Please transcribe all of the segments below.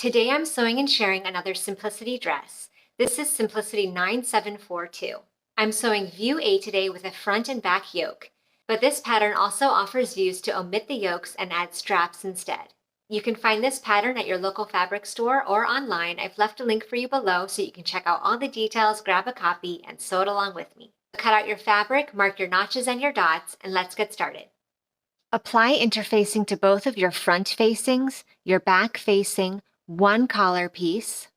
Today I'm sewing and sharing another Simplicity dress. This is Simplicity 9742. I'm sewing view A today with a front and back yoke, but this pattern also offers views to omit the yokes and add straps instead. You can find this pattern at your local fabric store or online. I've left a link for you below so you can check out all the details, grab a copy, and sew it along with me. Cut out your fabric, mark your notches and your dots, and let's get started. Apply interfacing to both of your front facings, your back facing, one collar piece,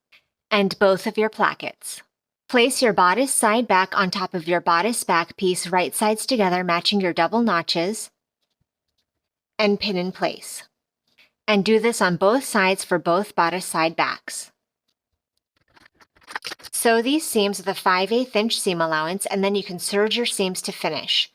and both of your plackets. Place your bodice side back on top of your bodice back piece, right sides together matching your double notches, and pin in place. And do this on both sides for both bodice side backs. Sew these seams with a 5/8 inch seam allowance, and then you can serge your seams to finish.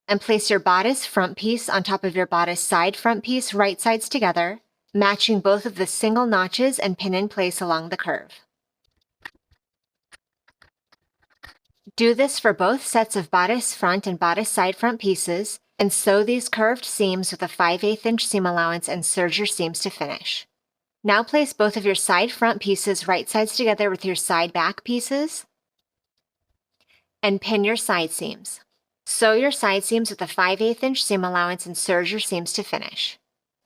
And place your bodice front piece on top of your bodice side front piece, right sides together, matching both of the single notches, and pin in place along the curve. Do this for both sets of bodice front and bodice side front pieces, and sew these curved seams with a 5/8 inch seam allowance and serge your seams to finish. Now place both of your side front pieces right sides together with your side back pieces, and pin your side seams. Sew your side seams with a 5/8 inch seam allowance and serge your seams to finish.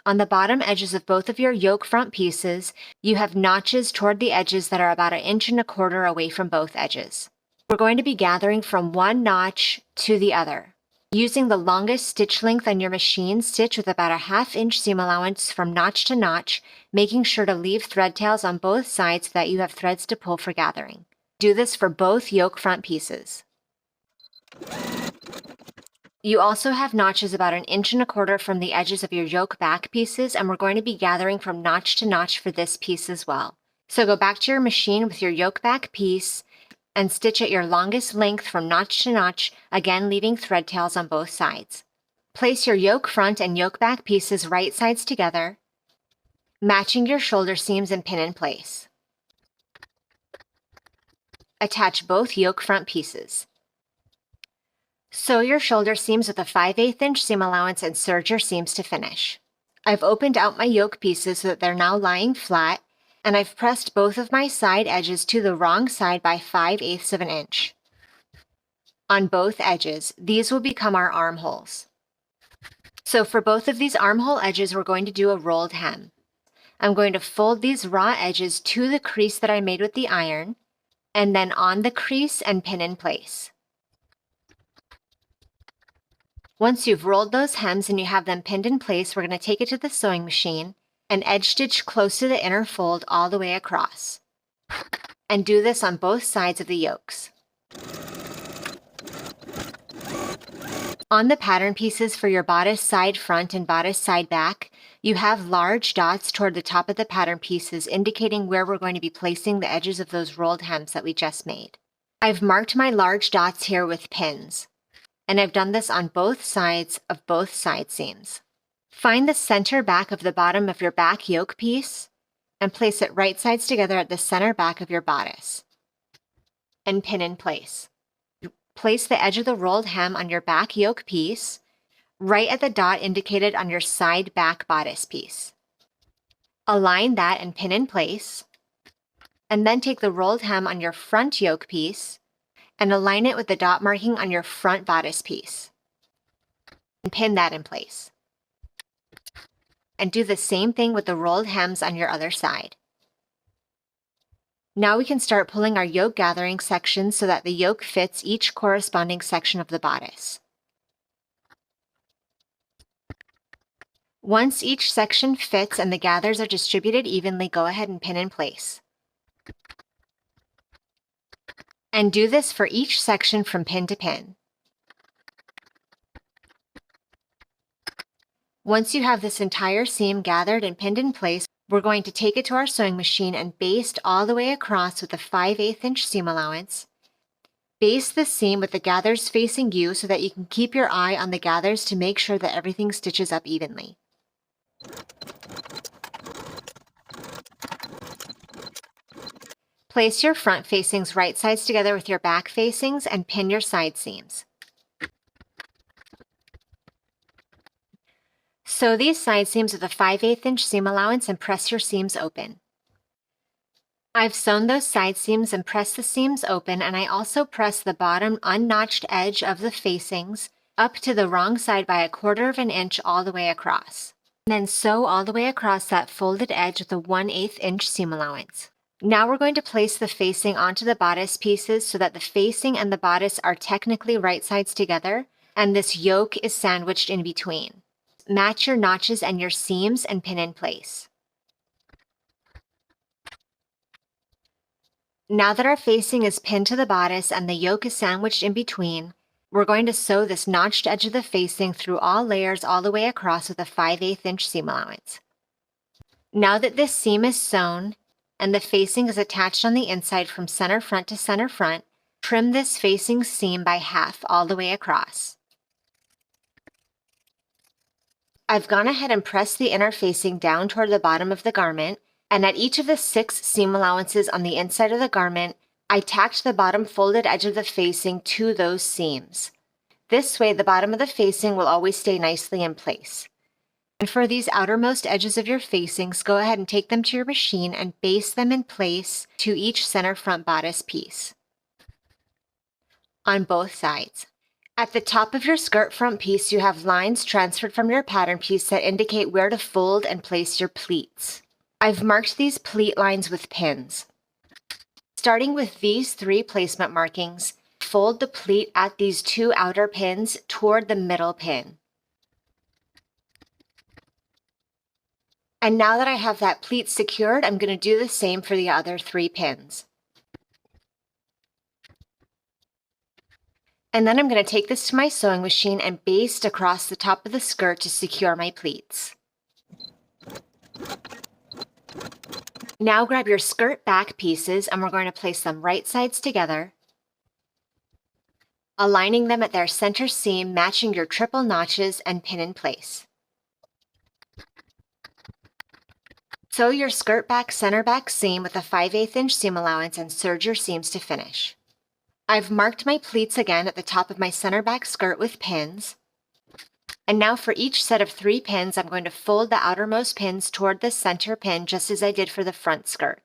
On the bottom edges of both of your yoke front pieces, you have notches toward the edges that are about 1.25 inches away from both edges. We're going to be gathering from one notch to the other. Using the longest stitch length on your machine, stitch with about a 1/2 inch seam allowance from notch to notch, making sure to leave thread tails on both sides so that you have threads to pull for gathering. Do this for both yoke front pieces. You also have notches about 1.25 inches from the edges of your yoke back pieces, and we're going to be gathering from notch to notch for this piece as well. So go back to your machine with your yoke back piece and stitch at your longest length from notch to notch, again leaving thread tails on both sides. Place your yoke front and yoke back pieces right sides together, matching your shoulder seams, and pin in place. Attach both yoke front pieces. Sew your shoulder seams with a 5/8 inch seam allowance and serge your seams to finish. I've opened out my yoke pieces so that they're now lying flat, and I've pressed both of my side edges to the wrong side by 5/8 of an inch. On both edges, these will become our armholes. So for both of these armhole edges, we're going to do a rolled hem. I'm going to fold these raw edges to the crease that I made with the iron, and then on the crease and pin in place. Once you've rolled those hems and you have them pinned in place, we're going to take it to the sewing machine and edge stitch close to the inner fold all the way across. And do this on both sides of the yokes. On the pattern pieces for your bodice side front and bodice side back, you have large dots toward the top of the pattern pieces indicating where we're going to be placing the edges of those rolled hems that we just made. I've marked my large dots here with pins, and I've done this on both sides of both side seams. Find the center back of the bottom of your back yoke piece and place it right sides together at the center back of your bodice, and pin in place. Place the edge of the rolled hem on your back yoke piece, right at the dot indicated on your side back bodice piece. Align that and pin in place, and then take the rolled hem on your front yoke piece and align it with the dot marking on your front bodice piece, and pin that in place. And do the same thing with the rolled hems on your other side. Now we can start pulling our yoke gathering sections so that the yoke fits each corresponding section of the bodice. Once each section fits and the gathers are distributed evenly, go ahead and pin in place. And do this for each section from pin to pin. Once you have this entire seam gathered and pinned in place, we're going to take it to our sewing machine and baste all the way across with a 5/8 inch seam allowance. Baste the seam with the gathers facing you so that you can keep your eye on the gathers to make sure that everything stitches up evenly. Place your front facings right sides together with your back facings and pin your side seams. Sew these side seams with a 5/8 inch seam allowance and press your seams open. I've sewn those side seams and pressed the seams open, and I also pressed the bottom unnotched edge of the facings up to the wrong side by 1/4 inch all the way across. And then sew all the way across that folded edge with a 1/8 inch seam allowance. Now we're going to place the facing onto the bodice pieces so that the facing and the bodice are technically right sides together, and this yoke is sandwiched in between. Match your notches and your seams and pin in place. Now that our facing is pinned to the bodice and the yoke is sandwiched in between, we're going to sew this notched edge of the facing through all layers all the way across with a 5/8 inch seam allowance. Now that this seam is sewn and the facing is attached on the inside from center front to center front, trim this facing seam by half all the way across. I've gone ahead and pressed the inner facing down toward the bottom of the garment, and at each of the 6 seam allowances on the inside of the garment, I tacked the bottom folded edge of the facing to those seams. This way, the bottom of the facing will always stay nicely in place. And for these outermost edges of your facings, go ahead and take them to your machine and baste them in place to each center front bodice piece on both sides. At the top of your skirt front piece, you have lines transferred from your pattern piece that indicate where to fold and place your pleats. I've marked these pleat lines with pins. Starting with these 3 placement markings, fold the pleat at these 2 outer pins toward the middle pin. And now that I have that pleat secured, I'm going to do the same for the other 3 pins. And then I'm going to take this to my sewing machine and baste across the top of the skirt to secure my pleats. Now grab your skirt back pieces and we're going to place them right sides together, aligning them at their center seam, matching your triple notches, and pin in place. Sew your skirt back center back seam with a 5/8 inch seam allowance and serge your seams to finish. I've marked my pleats again at the top of my center back skirt with pins. And now for each set of 3 pins, I'm going to fold the outermost pins toward the center pin just as I did for the front skirt.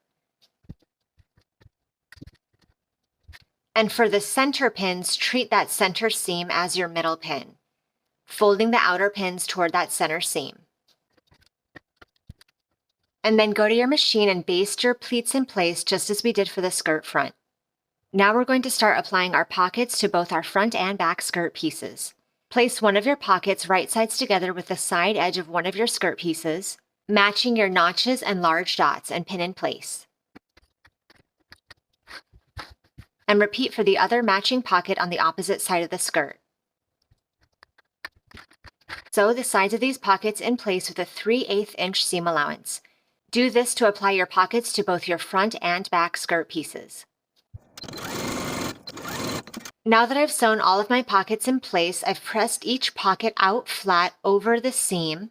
And for the center pins, treat that center seam as your middle pin, folding the outer pins toward that center seam. And then go to your machine and baste your pleats in place just as we did for the skirt front. Now we're going to start applying our pockets to both our front and back skirt pieces. Place one of your pockets right sides together with the side edge of one of your skirt pieces, matching your notches and large dots, and pin in place. And repeat for the other matching pocket on the opposite side of the skirt. Sew the sides of these pockets in place with a 3/8 inch seam allowance. Do this to apply your pockets to both your front and back skirt pieces. Now that I've sewn all of my pockets in place, I've pressed each pocket out flat over the seam,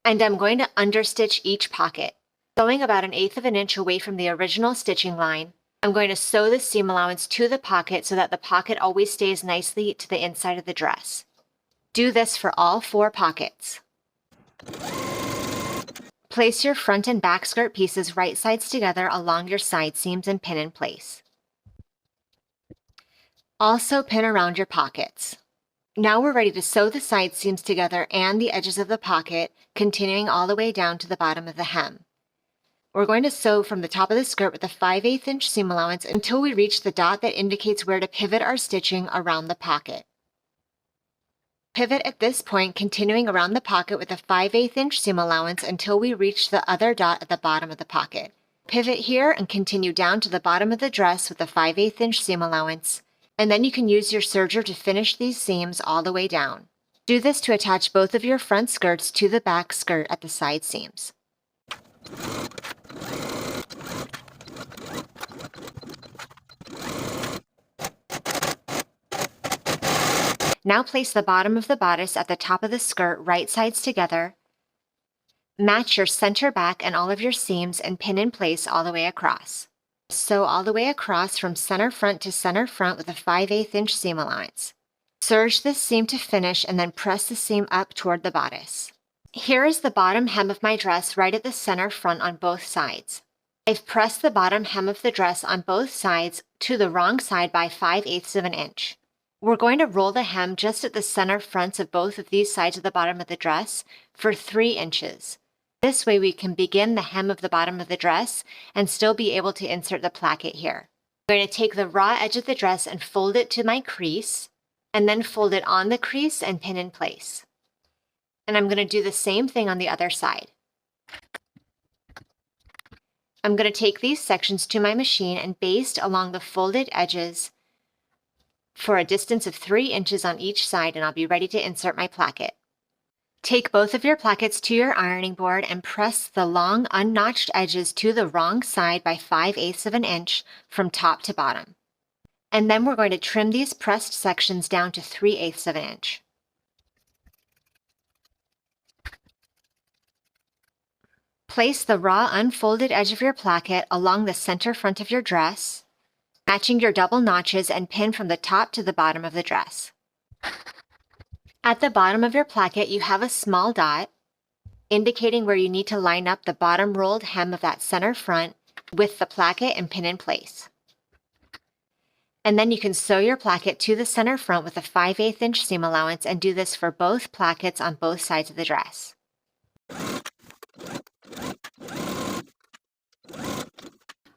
and I'm going to understitch each pocket. Sewing about 1/8 inch away from the original stitching line, I'm going to sew the seam allowance to the pocket so that the pocket always stays nicely to the inside of the dress. Do this for all 4 pockets. Place your front and back skirt pieces right sides together along your side seams and pin in place. Also pin around your pockets. Now we're ready to sew the side seams together and the edges of the pocket, continuing all the way down to the bottom of the hem. We're going to sew from the top of the skirt with a 5/8 inch seam allowance until we reach the dot that indicates where to pivot our stitching around the pocket. Pivot at this point, continuing around the pocket with a 5/8 inch seam allowance until we reach the other dot at the bottom of the pocket. Pivot here and continue down to the bottom of the dress with a 5/8 inch seam allowance, and then you can use your serger to finish these seams all the way down. Do this to attach both of your front skirts to the back skirt at the side seams. Now place the bottom of the bodice at the top of the skirt right sides together. Match your center back and all of your seams and pin in place all the way across. Sew all the way across from center front to center front with a 5/8 inch seam allowance. Serge this seam to finish and then press the seam up toward the bodice. Here is the bottom hem of my dress right at the center front on both sides. I've pressed the bottom hem of the dress on both sides to the wrong side by 5/8 of an inch. We're going to roll the hem just at the center fronts of both of these sides of the bottom of the dress for 3 inches. This way we can begin the hem of the bottom of the dress and still be able to insert the placket here. I'm going to take the raw edge of the dress and fold it to my crease, and then fold it on the crease and pin in place. And I'm going to do the same thing on the other side. I'm going to take these sections to my machine and baste along the folded edges for a distance of 3 inches on each side, and I'll be ready to insert my placket. Take both of your plackets to your ironing board and press the long unnotched edges to the wrong side by 5/8 of an inch from top to bottom. And then we're going to trim these pressed sections down to 3/8 of an inch. Place the raw unfolded edge of your placket along the center front of your dress, matching your double notches, and pin from the top to the bottom of the dress. At the bottom of your placket, you have a small dot, indicating where you need to line up the bottom rolled hem of that center front with the placket and pin in place. And then you can sew your placket to the center front with a 5/8 inch seam allowance, and do this for both plackets on both sides of the dress.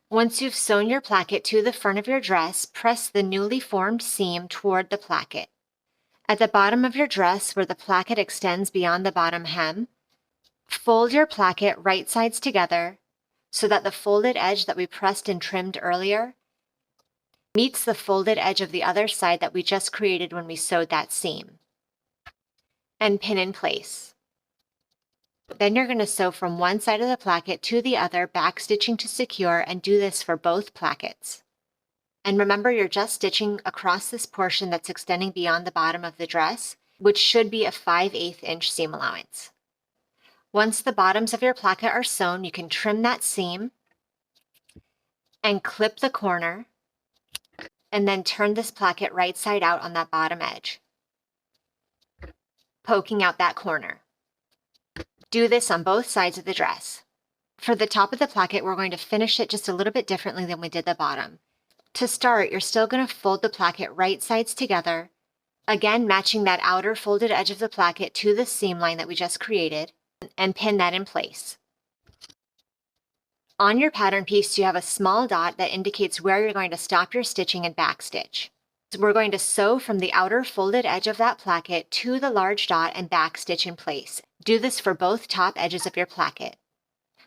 Once you've sewn your placket to the front of your dress, press the newly formed seam toward the placket. At the bottom of your dress, where the placket extends beyond the bottom hem, fold your placket right sides together so that the folded edge that we pressed and trimmed earlier meets the folded edge of the other side that we just created when we sewed that seam. And pin in place. Then you're going to sew from one side of the placket to the other, backstitching to secure, and do this for both plackets. And remember, you're just stitching across this portion that's extending beyond the bottom of the dress, which should be a 5/8 inch seam allowance. Once the bottoms of your placket are sewn, you can trim that seam and clip the corner, and then turn this placket right side out on that bottom edge, poking out that corner. Do this on both sides of the dress. For the top of the placket, we're going to finish it just a little bit differently than we did the bottom. To start, you're still going to fold the placket right sides together, again matching that outer folded edge of the placket to the seam line that we just created, and pin that in place. On your pattern piece, you have a small dot that indicates where you're going to stop your stitching and backstitch. So we're going to sew from the outer folded edge of that placket to the large dot and backstitch in place. Do this for both top edges of your placket.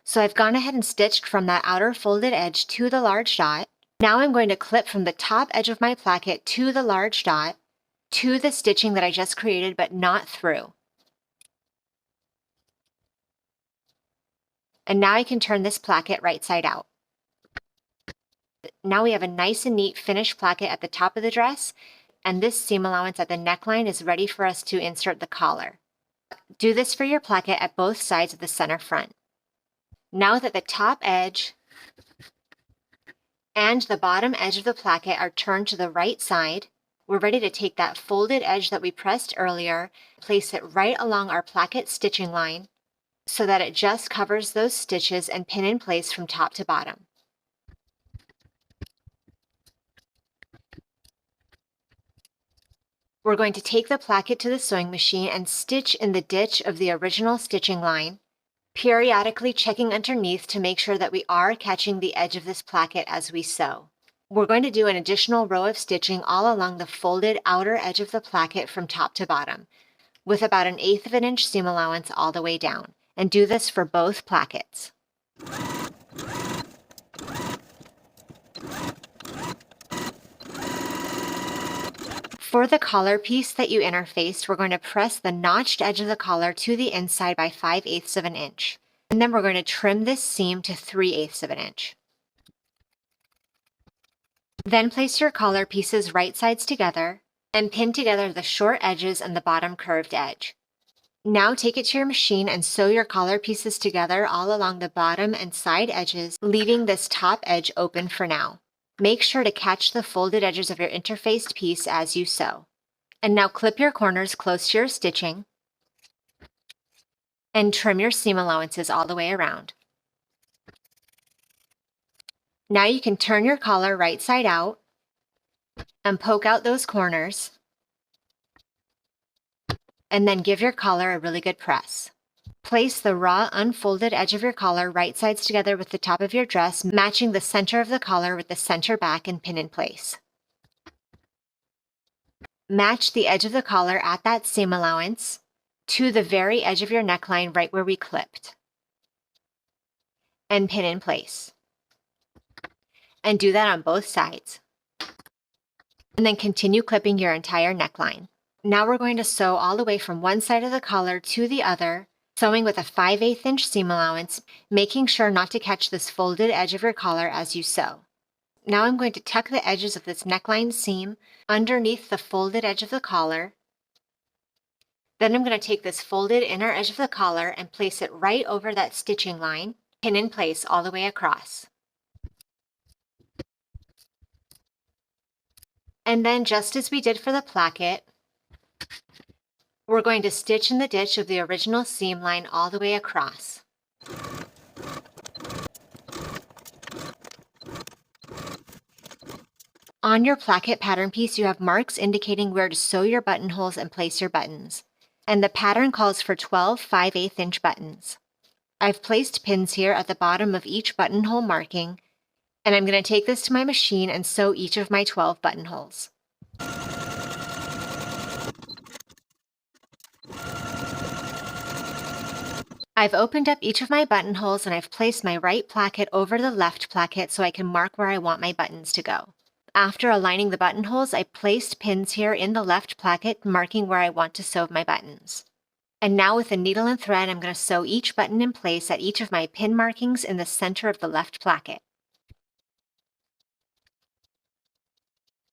So I've gone ahead and stitched from that outer folded edge to the large dot. Now I'm going to clip from the top edge of my placket to the large dot, to the stitching that I just created, but not through. And now I can turn this placket right side out. Now we have a nice and neat finished placket at the top of the dress, and this seam allowance at the neckline is ready for us to insert the collar. Do this for your placket at both sides of the center front. Now that the top edge and the bottom edge of the placket are turned to the right side, we're ready to take that folded edge that we pressed earlier, place it right along our placket stitching line so that it just covers those stitches, and pin in place from top to bottom. We're going to take the placket to the sewing machine and stitch in the ditch of the original stitching line, periodically checking underneath to make sure that we are catching the edge of this placket as we sew. We're going to do an additional row of stitching all along the folded outer edge of the placket from top to bottom, with about an 1/8 of an inch seam allowance all the way down, and do this for both plackets. For the collar piece that you interfaced, we're going to press the notched edge of the collar to the inside by 5/8 of an inch. And then we're going to trim this seam to 3/8 of an inch. Then place your collar pieces right sides together and pin together the short edges and the bottom curved edge. Now take it to your machine and sew your collar pieces together all along the bottom and side edges, leaving this top edge open for now. Make sure to catch the folded edges of your interfaced piece as you sew. And now clip your corners close to your stitching and trim your seam allowances all the way around. Now you can turn your collar right side out and poke out those corners, and then give your collar a really good press. Place the raw, unfolded edge of your collar right sides together with the top of your dress, matching the center of the collar with the center back and pin in place. Match the edge of the collar at that seam allowance to the very edge of your neckline right where we clipped, and pin in place. And do that on both sides. And then continue clipping your entire neckline. Now we're going to sew all the way from one side of the collar to the other, sewing with a 5/8 inch seam allowance, making sure not to catch this folded edge of your collar as you sew. Now I'm going to tuck the edges of this neckline seam underneath the folded edge of the collar. Then I'm going to take this folded inner edge of the collar and place it right over that stitching line, pin in place all the way across. And then, just as we did for the placket, we're going to stitch in the ditch of the original seam line all the way across. On your placket pattern piece, you have marks indicating where to sew your buttonholes and place your buttons. And the pattern calls for 12 5/8 inch buttons. I've placed pins here at the bottom of each buttonhole marking, and I'm going to take this to my machine and sew each of my 12 buttonholes. I've opened up each of my buttonholes and I've placed my right placket over the left placket so I can mark where I want my buttons to go. After aligning the buttonholes, I placed pins here in the left placket, marking where I want to sew my buttons. And now with a needle and thread, I'm going to sew each button in place at each of my pin markings in the center of the left placket.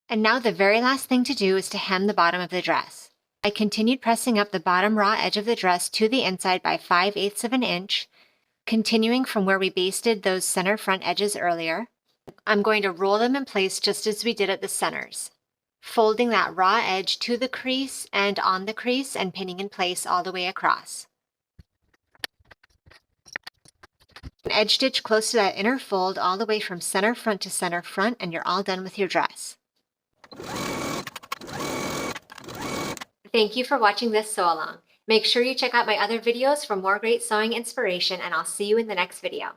And now the very last thing to do is to hem the bottom of the dress. I continued pressing up the bottom raw edge of the dress to the inside by 5/8 of an inch, continuing from where we basted those center front edges earlier. I'm going to roll them in place just as we did at the centers, folding that raw edge to the crease and on the crease and pinning in place all the way across. An edge stitch close to that inner fold all the way from center front to center front, and you're all done with your dress. Thank you for watching this sew along. Make sure you check out my other videos for more great sewing inspiration, and I'll see you in the next video.